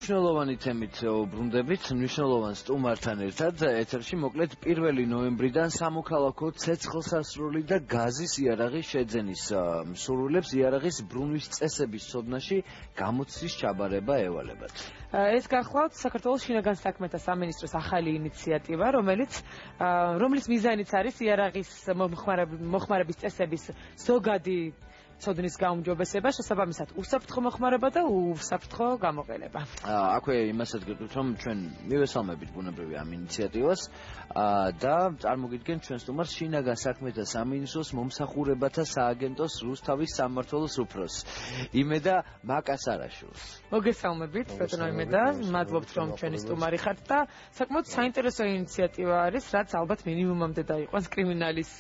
მნიშვნელოვანი თემით ვბრუნდებით, მნიშვნელოვან სტუმართან ერთად ეთერში მოკლედ 1 ნოემბრიდან სამოქალაქო ცეცხლსასროლი და გაზის იარაღის შეძენის მსურველებს იარაღის ბრუნვის წესების ცოდნაში გამოცდის ჩაბარება ევალებათ. ეს გახლავთ საქართველოს შინაგან საქმეთა სამინისტროს ახალი ინიციატივა, რომლის მიზანიც არის იარაღის მოხმარების წესების ზოგადი ცოდნის გაუმჯობესება, შესაბამისად უსაფრთხო მოხმარება და უსაფრთხო გამოყენება. აქვე იმასაც გეტყვით, რომ ჩვენ მივესალმებით ბუნებრივია ამ ინიციატივას და წარმოგიდგენთ ჩვენ სტუმარს შინაგან საქმეთა სამინისტროს მომსახურებათა სააგენტოს რუსთავის სამმართველოს უფროსს იმედა მაკასარაშვილს. მოგესალმებით, ბატონო იმედა, მადლობთ რომ ჩვენი სტუმარი ხართ და საკმაოდ საინტერესო ინიციატივა არის, რაც ალბათ მინიმუმამდე დაიყვანს კრიმინალის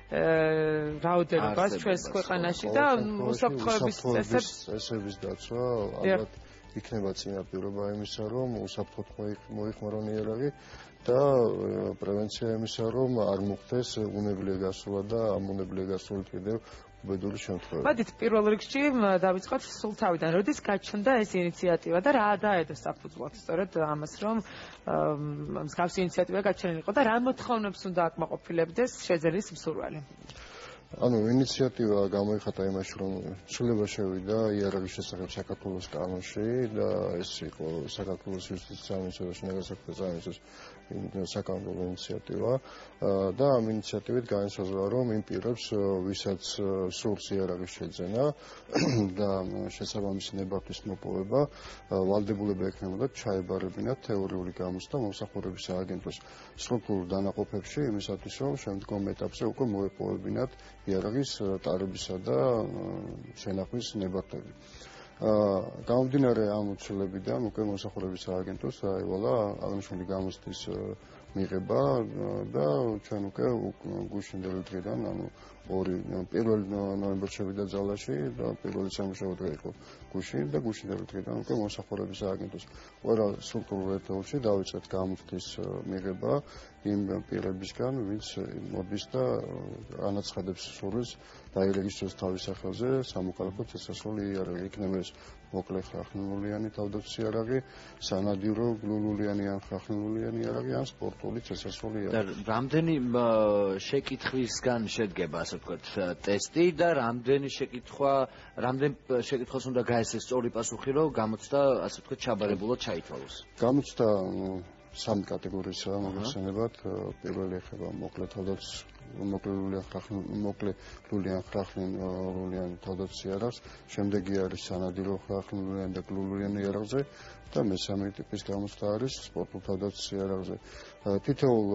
რაოდენობას ჩვენს ქვეყანაში და უსაფრთხოების წესების დაცვა ალბათ იქნება წინაპირობა იმისა, რომ უსაფრთხოდ მოიხმარონ იარაღი და პრევენცია იმისა, რომ არ მოხდეს უნებლიე გასვლა და ამ უნებლიე გასვლით კიდევ უბედური შემთხვევები. მოდით პირველ რიგში დავიწყოთ სულ თავიდან, როდის გაჩნდა ეს ინიციატივა და რა დაედო საფუძვლად სწორედ ამას, რომ მსგავსი ინიციატივა გაჩენილიყო და რა მოთხოვნებს უნდა აკმაყოფილებდეს შეძენის მსურველი? ანუ ინიციატივა გამოიხატა იმაში, რომ ცვლილება შევიდა იარაღის შესახებ საქართველოს კანონში და ეს იყო საქართველოს იუსტიციის სამინისტროს და შინაგან საქმეთა სამინისტროს საკანონმდებლო ინიციატივა და ამ ინიციატივით განისაზღვრა, რომ იმ პირებს, ვისაც სურს იარაღის შეძენა და შესაბამისი ნებართვის მოპოვება, ვალდებულება ექნებოდათ ჩაებარებინათ თეორიული გამოცდა მომსახურების სააგენტოს სტრუქტურულ დანაყოფებში იმისათვის, რომ შემდგომ ეტაპზე უკვე მოეპოვებინათ იარაღის ტარებისა და შენახვის ნებართვები. გამომდინარე ამ უცვლებიდან უკვე მომსახურების სააგენტოს დაევალა აღნიშნული გამოცდის მიღება და ჩვენ უკვე გუშინდელი დღიდან, ანუ 1 ნოემბერს შევიდა ძალაში და პირველი სამუშაო დღე იყო გუშინ და გუშინდელი დღიდან უკვე მომსახურების სააგენტოს ყველა სტრუქტურულ ერთეულში დავიწყეთ გამოცდის მიღება იმ პირებისგან, ვინც მოდის და ანაცხადებს სურვილს დაირეგისტროს თავის სახელზე სამოქალაქო ცეცხლსასროლი იარაღი. იქნება ეს მოკლე ხახნულიანი თავდაცვის იარაღი, სანადირო გლულულიანი ან ხახნულიანი იარაღი ან სპორტული ცეცხლსასროლი იარაღი. და რამდენი შეკითხვისგან შედგება, ასე ვთქვათ, ტესტი და რამდენ შეკითხვას უნდა გაესწროს სწორი პასუხი, რომ გამოცდა, ასე ვთქვათ, ჩაბარებულად ჩაითვალოს? გამოცდა სამი კატეგორიისაა მოგეხსენებათ. პირველი ეხება მოკლე ლულიან ხახნულიან თავდაცვის იარაღს, შემდეგი არის სანადირო ხახნულიან და გლულიან იარაღზე და მესამე ტიპის გამოცდა არის სპორტულ თავდაცვის იარაღზე. თითოეულ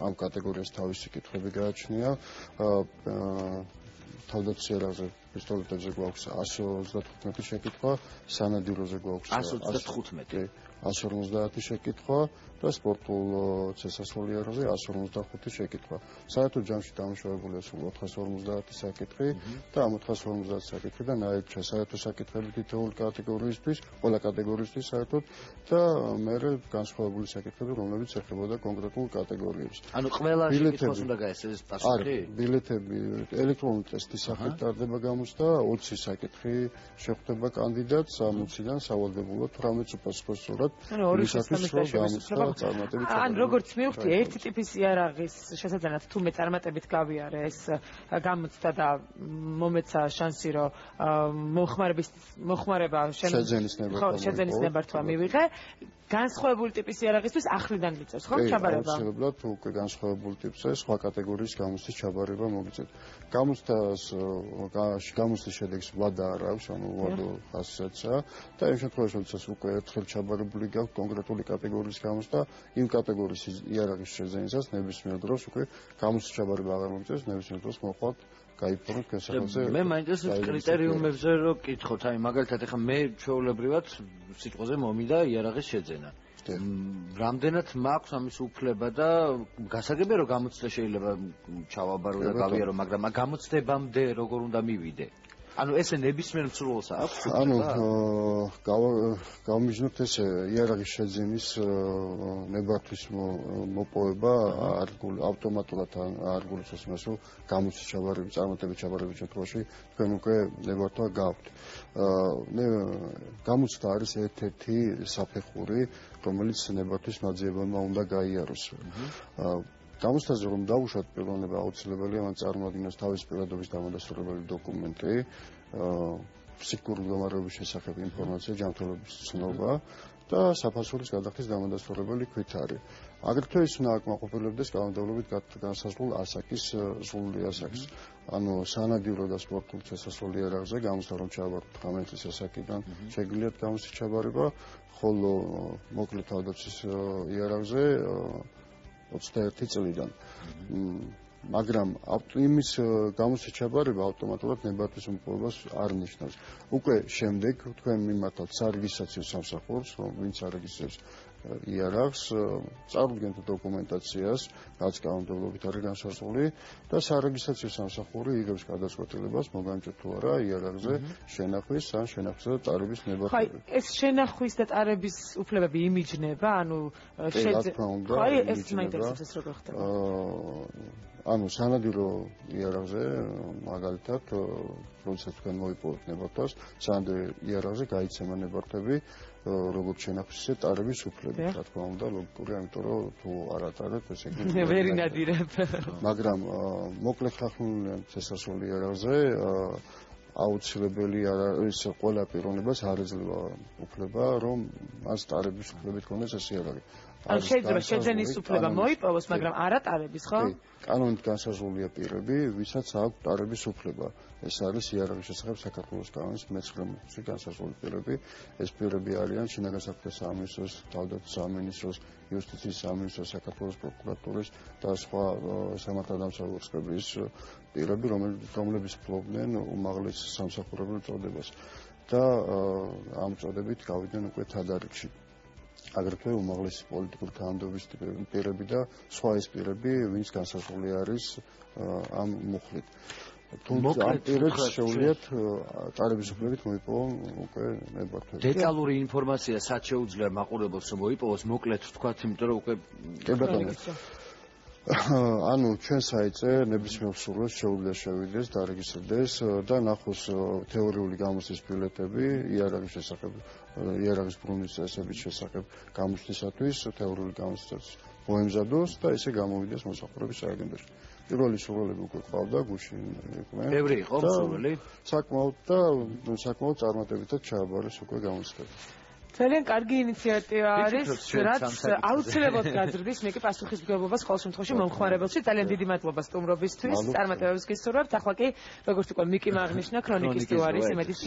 ამ კატეგორიას თავისი კითხვები გააჩნია. თავდაცვის იარაღზე პისტოლეტებზე გვაქვს 135 შეკითხვა, სანადიროზე გვაქვს 150 შეკითხვა და სპორტულ ცეცხლსასროლი იარაღზე 155 შეკითხვა. საერთო ჯამში დამუშავებულია სულ 450 საკითხი და ამ 450 საკითხიდან აირჩა საერთო საკითხები თითოეულ კატეგორიისთვის, ყველა კატეგორიისთვის საერთოდ და მერე განსხვავებული საკითხები, რომლებიც ეხებოდა კონკრეტულ კატეგორიებს. ანუ ყველა შეკითხვას უნდა გაესწროს პასუხი? ბილეთები ელექტრონული ტესტის სახით ტარდება გამოცდა, 20 საკითხი შეხვდება კანდიდატს, 60-დან სავალდებულოდ 18 უპასუხოს სწორად. ან როგორც მივხვდი, ერთი ტიპის იარაღის შესაძლებლად თუმე წარმატებით გავიარე ეს გამოცდა და მომეცა შანსი, რომ მოხმარება შეძენის ნებართვა მივიღე. განსხვავებული ტიპის იარაღისთვის ახლიდან მიწევს, ხო, ჩაბარება? აუცილებლად უკვე განსხვავებული ტიპზე სხვა კატეგორიის გამოცდის ჩაბარება მოგიწევთ. გამოცდის შედეგს ვადა არ აქვს, ანუ ვადო ხასიათსაა და იმ შემთხვევაში, როდესაც უკვე ერთხელ ჩაბარებული გაქვთ კონკრეტული კატეგორიის გამოცდა, იმ კატეგორიის იარაღის შეძენისას ნებისმიერ დროს უკვე გამოცდის ჩაბარება აღარ მოგიწევს, ნებისმიერ დროს მოხვალთ გაიფორმოთ გასახელზე. მე მაინტერესებს კრიტერიუმებზე რომ კითხოთ, აი მაგალითად ეხლა მე ჩვეულებრივად სიტყვაზე მომიდა იარაღის შეძენა. რამდენად მაქვს ამის უფლება და გასაგებია რომ გამოცდა შეიძლება ჩავაბარო და გავიარო, მაგრამ გამოცდებამდე როგორ უნდა მივიდე? ანუ ესე ნებისმიერ მსურველს აქვს? ანუ გამიჯნოთ ესე იარაღის შეძენის ნებართვის მოპოვება ავტომატურად არ გულისხმობს იმას, რომ გამოცდის ჩაბარების, წარმატებით ჩაბარების შემთხვევაში თქვენ უკვე ნებართვა გაქვთ. გამოცდა არის ერთ-ერთი საფეხური, რომელიც ნებართვის მაძიებელმა უნდა გაიაროს. გამოცდაზე რომ დავუშვათ პიროვნება აუცილებელია მან წარმოადგინოს თავის პირადობის დამადასტურებელი დოკუმენტი, ფსიქიკური მდგომარეობის შესახებ ინფორმაცია, ჯანმრთელობის ცნობა და საფასურის გადახდის დამადასტურებელი ქვითარი. აგრეთვე ის უნდა აკმაყოფილებდეს კანონმდებლობით განსაზღვრულ ასაკის სრული ასაკს. ანუ სანადირო და სპორტულ შესასვლელი იარაღზე გამოსდა რომ ჩაბაროთ 18 წლის ასაკიდან შეგიძლიათ გამოსდის ჩაბარება, ხოლო მოკლე თავდაცვის იარაღზე 21 წლიდან. მაგრამ იმის გამოსდის ჩაბარება ავტომატურად ნებართვის მოპოვებას არ ნიშნავს. უკვე შემდეგ თქვენ მიმართავთ სარეგისტრაციო სამსახურს, ვინც არეგისტრირებს იარაღს, წარუდგენთ დოკუმენტაციას, რაც კანონმდებლობით არის განსაზღვრული და სარეგისტრაციო სამსახური იღებს გადაწყვეტილებას მოგანჭოთ თუ არა იარაღზე შენახვის ან შენახვისა და ტარების ნებართვები. ხაი, ეს შენახვის და ტარების უფლებები იმიჯნება, ანუ ხაი, ეს მაინტერესებს ეს როგორ ხდება? ანუ სანადირო იარაღზე მაგალითად როდესაც თქვენ მოიპოვებთ ნებართვას, სანადირო იარაღზე გაიცემა ნებართვები, როგორც შენახვის ისე ტარების უფლები, რა თქმა უნდა, ლოგიკური, ამიტომ რომ თუ არ ატარებთ, ესე იგი ვერი ნადირებ. მაგრამ მოკლე ხახუნული შესასვლელი იარაღზე აუცილებელი ის ყველა პიროვნებას არ ეძლევა უფლება, რომ მას ტარების უფლებით ქონდეს ეს იარაღი. ან შეიძლება შეძენის უფლება მოიპოვოს, მაგრამ არა ტარების, ხო? კანონით განსაზღვრულია პირები, ვისაც აქვს ტარების უფლება. ეს არის იარაღის შესახებ საქართველოს კანონის მე-19-ში განსაზღვრული პირები. ეს პირები არიან შინაგან საქმეთა სამინისტროს, თავდაცვის სამინისტროს, იუსტიციის სამინისტროს, საქართველოს პროკურატურის და სხვა სამართალდამცავი ორგანოების პირები, რომლებიც ფლობდნენ უმაღლეს სამსახურებელ წოდებას და ამ წოდებით გავიდნენ უკვე თადარიგში. აგრეთვე უმაღლესი პოლიტიკური თანამდებობის პირები და სხვა ეს პირები, ვინც განსაზღვრული არის ამ მუხლით. თუმცა ამ პირებს შეუძლიათ ტარების უფლებით მოიპოვონ უკვე ნებართვები. დეტალური ინფორმაცია სად შეუძლია მაყურებელს რომ მოიპოვოს, მოკლედ ვთქვათ, იმიტომ რომ უკვე ანუ ჩვენ საიტზე ნებისმიერ მსურველს შეუძლია შევიდეს, დარეგისტრდეს და ნახოს თეორიული გამოცდის ბილეთები იარაღის შესახებ, იარაღის ბრუნვის წესების შესახებ გამოცდისათვის თეორიული გამოცდას მოემზადოს და ესე გამოვიდეს მოსახურების სააგენტოში. პირველი სურვილები უკვე ყავდა, გუშინ იყვნენ. ბევრი იყო სურვილი. საკმაოდ წარმატებითაც ჩააბარეს უკვე გამოცდები. ძალიან კარგი ინიციატივა არის, რაც აუცილებლად გაძრდის მეკი პასუხისმგებლობას ყოველ შემთხვევაში მომხმარებელში. ძალიან დიდი მადლობა სტუმრობისთვის, წარმატებებს გისურვებთ. ახლა კი, როგორც უკვე მიკიმ აღნიშნა, ქრონიკის თუ არის იმედის